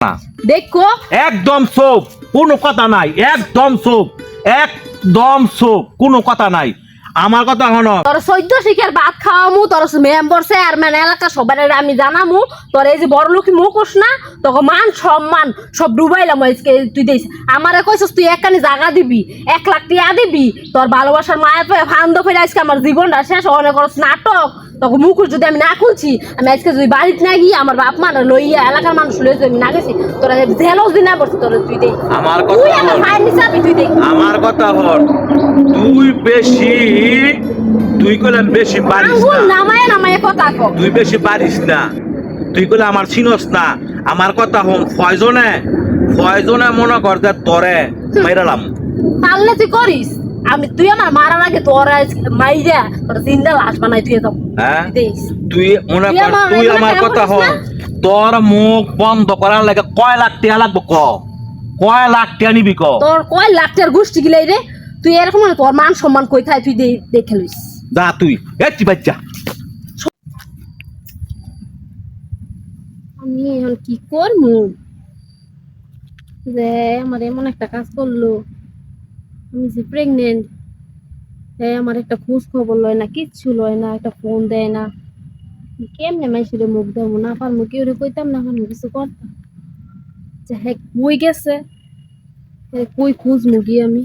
না দেখো একদম চুপ, কোনো কথা নাই, একদম চুপ, একদম চুপ, কোনো কথা নাই। আমার কথা হলো তোর 14 শিখের ভাত খাওয়ামু, তোর মেম্বার চেয়ারম্যান এলাকা সবার আমি জানামু, তোর এই যে বড় লোকি মুখোশ না, তোকে মান সম্মান সব ডুবাইলাম আজকে। তুই দিস আমারে কইছস তুই একখানি জায়গা দিবি, 1 লাখ টাকা দিবি, তোর ভালোবাসার মায়ের ফান্দ ফেলে আজকে আমার জীবনটা শেষ। অনেক করস নাটক, তোকে মুখোশ যদি আমি না খুলছি, আমি আজকে যদি বাড়িতে না গিয়ে আমার বাপ মা লইয়া এলাকার মানুষ লইয়া আমি না গেছি, তোরা জেলও দিন না পড়ছি তোর। তুই দেখ আমার তুই কথা আমার হল, মায়ের নিচাবি, তুই দেখ আমার কথা হল, তুই বেশি, তুই কইলে বেশি পারিস আঙ্গুল না, নামায় নামায় কথা কও। তুই বেশি পারিস না, তুই কইলে আমার চিনস না। আমার কথা হল, ফয়জনে মনে কর যে তোরে মাইরালাম। পারলে তুই করিস, আমি তুই আমার মারার আগে তোর মাইরা তোর জিন্দা লাশ বানাই তুই যাও। হ্যাঁ দেখ তুই মনে তুই কর, আমার তুই এগুলো আমার কেন কথা করিস হল, না? তোর মুখ বন্ধ করার লাগে কয় লাখ টাকা লাগবে ক? কয় লাখ টাকা নিবি ক? তোর কয় লাখ টাকার গোষ্ঠী গিলাই রে, তুই এরকম না, তোর মান সম্মান কই থাই তুই দেখে লইস। যা তুই এটি বাচ্চা। আমি এখন কি করবো যে আমার এমন একটা কাজ করলো, আমি যে প্রেগনেন্ট, আমার একটা খোঁজ খবর লয় না, কিচ্ছু লয় না, একটা ফোন দেয় না। কেমনে মাইসিরে মুখ দেবো, না পারবো কেউ কইতাম না পারবো কিছু করতাম, যে হ্যাঁ কই গেছে, কই খোঁজ মুগি আমি।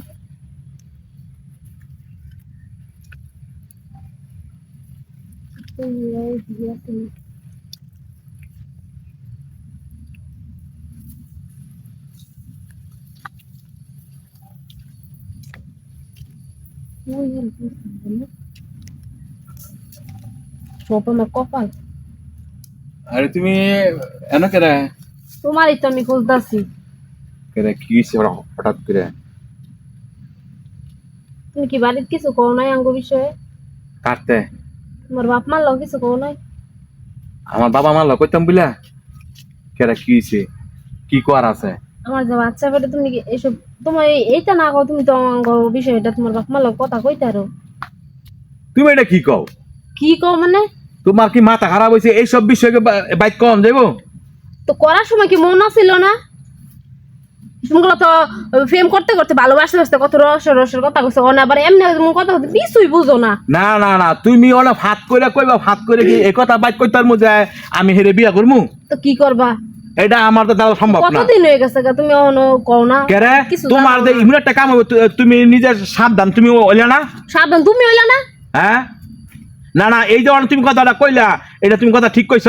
সব আমার কপাল। আরে তুমি এনে কেরে তোমারই তো আমি খুঁজতেছি। কেরে কি হইছে হঠাৎ করে? তুমি কি বাড়িতে কিছু কও নাই আঙ্গ বিষয়ে? কাটতে তোমার বাপ মার লগে কিছু কও নাই? আমার বাবা মা লগ কইতাম বুঝলা, কেরে কি হইছে, কি কর আছে? আমার যে বাচ্চা পেটে তুমি কি এইসব তোমার এইটা না কও, তুমি তো আঙ্গ বিষয়টা তোমার বাপ মার লগে কথা কইতারো। তুমি এটা কি কও? কি কও মানে? তোমার কি মাথা খারাপ হইছে? এইসব বিষয়কে বাইক কম যাইবো? তো করার সময় কি মন আছিল না? তোমরা তো ফেম করতে করতে ভালোবাসতে বাসতে কত রসের কথা কইছো, অন আবার এমনি কথা বলতে কিছুই বুঝো না। না না না, তুমি অনেক ফাত করে কইবা, ফাত করে কি এই কথা বাইক কইতার মধ্যে আমি হেরে বিয়া করমু? তো কি করবা? এটা আমার তো দেওয়া সম্ভব না। কতদিন হয়ে গেছে গা, তুমি অন কও না কেরে কিছু তোমার জানো যে না। ইমন একটা কাম হবে, তুমি নিজে সাবধান, তুমি ওইলা না? সাবধান তুমি হইলা না? হ্যাঁ না না, এই যে তুমি কথাটা কইলা, এটা তুমি কথা ঠিক কইছ?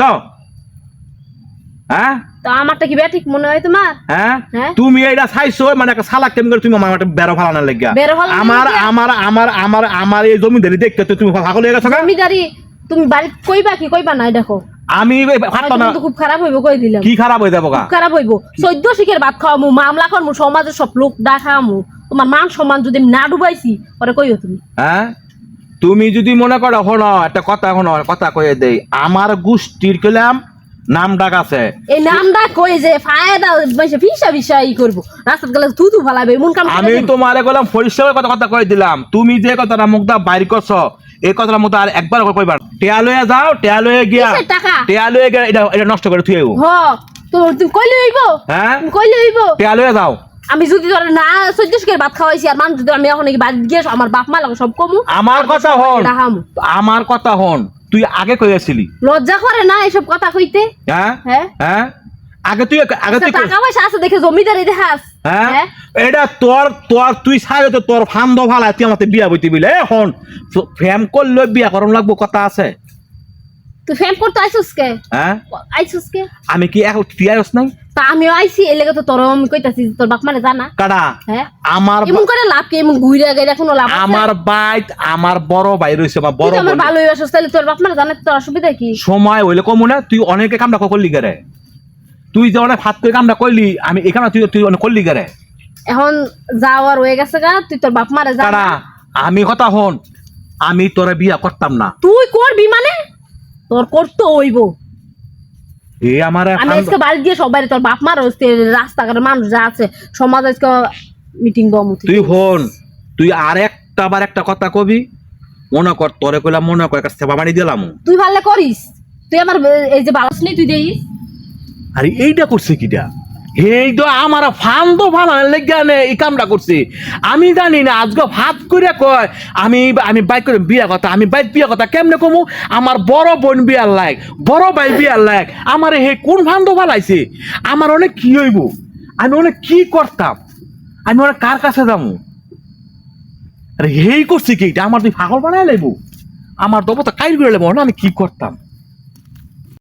হ্যাঁ তো আমারটা কি ব্যাঠিক মনে হয় তোমার? হ্যাঁ হ্যাঁ? তুমি এটা চাইছো মানে একটা সালাক কেমন করে তুমি আমার একটা বেরো ফালানোর লাগিয়া। বেরো ফালানোর আমার লাগিয়া? আমার আমার আমার আমার এই জমিদারি দেখতে তো তুমি পাগল হয়ে গেছো গা? জমিদারি তুমি বাড়ি কইবা কি কইবা নাই দেখো। আমি ফাটতো না। তো খুব খারাপ হইব কই দিলাম। কি খারাপ হয়ে যাবো গা? খুব খারাপ হইব। 14 শিখের ভাত খাওয়ামু, মামলা করমু, সমাজের সব লোক দেখামু। তোমার মান সম্মান যদি আমি না ডুবাইছি পরে কইও তুমি। হ্যাঁ তুমি যদি মনে করো, হনো একটা কথা, হনো কথা কয়ে দেই, আমার গোষ্ঠীর কইলাম নাম ডাক আছে। এই নামটা কই যে ফায়দা বসে ফিসা ফিসা ই করব, রাস্তাত গেলে থুতু ফালাবে এমন কাম করে আমি দিবি। তোমারে কইলাম পরিষ্কার কথা কথা কয়ে দিলাম, তুমি যে কথাটা মুখটা বাইর করছো এই কথাটার মতো আর একবার কইবার। টেয়া লয়ে যাও, টেয়া লয়ে গিয়া, কিসের টাকা? টেয়া লয়ে গিয়া এটা এটা নষ্ট করে থুয়েও। হ তো তুমি কইলে হইব? হ্যাঁ তুমি কইলে হইব? টেয়া লয়ে যাও। আমি যদি ধরে না 14 শিখের ভাত খাওয়াইছি আর মানুষ যদি আমি এখন কি বাড়ি গিয়ে আমার বাপ মা লাগে সব কমু। আমার কথা হন, দেখামু। আমার কথা হন, তুই আগে কইয়াছিলি। লজ্জা করে না এসব কথা কইতে? হ্যাঁ হ্যাঁ হ্যাঁ আগে তুই টাকা পয়সা আছে দেখে জমিদারি দেখাস। হ্যাঁ এটা তোর তোর তুই সারে তো তোর ফান্দ ভালা তুই আমাকে বিয়া বইতে বিলে এখন ফেম করলে বিয়া করন লাগবো, কথা আছে। তুই ফেম করতে আইছস কে? হ্যাঁ আইছস কে? আমি কি এখন তুই আইস নাই? তা আমিও আইছি এই লাগে তো তোর আমি কইতাছি যে তোর বাপ মারে জানা। কাটা হ্যাঁ আমার এমন করে লাভ কি, এমন ঘুরে গেলে কোনো লাভ আছে? আমার বাইত আমার বড় ভাই রইছে, আমার তুই বড় তো আমার বোন। ভালোই বাসস, তাহলে তোর বাপ মারে জানা তোর অসুবিধা কি? সময় হইলে কমু না, তুই অনেকে কামটা করলি গেরে, তুই যে অনেক ফাত করে কামটা করলি, আমি এখানে তুই তুই অনেক করলি গেরে। এখন যাওয়ার হয়ে গেছে গা, তুই তোর বাপ মারে জানা। কাটা আমি কথা হন, আমি তোরে বিয়া করতাম না। তুই করবি মানে? তোর করতে হইব। এ আমার আমি আজকে বাড়ি দিয়ে সবাই তোর বাপ মার রাস্তাঘাটের মানুষ যা আছে সমাজ আজকে মিটিং বম। তুই হন, তুই আর একটা বার একটা কথা কবি, মনে কর তোরে কইলাম, মনে কর একটা সেবা বানিয়ে দিলাম। তুই ভালো করিস, তুই আমার এই যে বালস নেই তুই দেইস। আরে এইটা করছে কিটা? হেই তো আমার ফান্দ ফালানোর লেগে এই কামটা করছে। আমি জানি না আজকে ভাত করে কয় আমি আমি বাইক করে বিয়া কথা, আমি বাইক বিয়া কথা কেমনে কমু? আমার বড় বোন বিয়ার লাগ, বড় ভাই বিয়ার লাগ, আমার হে কোন ফান্দ ফালাইছে? আমার অনেক কি হইব, আমি অনেক কি করতাম, আমি অনেক কার কাছে যাবো? আরে হেই করছি কি আমার তুই পাগল বানাই লাইব, আমার দবতা কাইল করে লাইব না, আমি কি করতাম?